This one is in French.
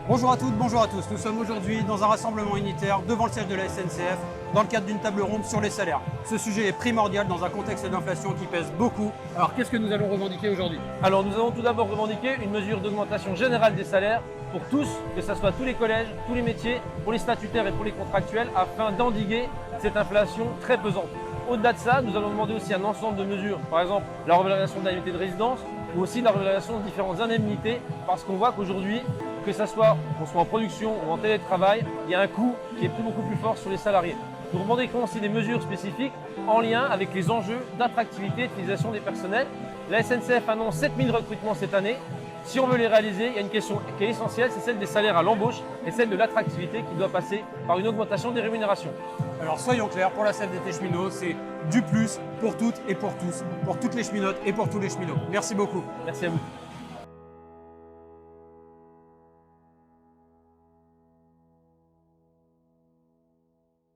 Bonjour à toutes, bonjour à tous. Nous sommes aujourd'hui dans un rassemblement unitaire devant le siège de la SNCF dans le cadre d'une table ronde sur les salaires. Ce sujet est primordial dans un contexte d'inflation qui pèse beaucoup. Alors qu'est-ce que nous allons revendiquer aujourd'hui? Alors nous allons tout d'abord revendiquer une mesure d'augmentation générale des salaires pour tous, que ce soit tous les collèges, tous les métiers, pour les statutaires et pour les contractuels, afin d'endiguer cette inflation très pesante. Au-delà de ça, nous allons demander aussi un ensemble de mesures, par exemple la revalorisation de l'indemnité de résidence ou aussi la revalorisation de différentes indemnités, parce qu'on voit qu'aujourd'hui, que ce soit qu'on soit en production ou en télétravail, il y a un coût qui est beaucoup plus fort sur les salariés. Nous revendiquons aussi des mesures spécifiques en lien avec les enjeux d'attractivité et d'utilisation des personnels. La SNCF annonce 7000 recrutements cette année. Si on veut les réaliser, il y a une question qui est essentielle, c'est celle des salaires à l'embauche et celle de l'attractivité qui doit passer par une augmentation des rémunérations. Alors soyons clairs, pour la CFDT Cheminots, c'est du plus pour toutes et pour tous, pour toutes les cheminotes et pour tous les cheminots. Merci beaucoup. Merci à vous.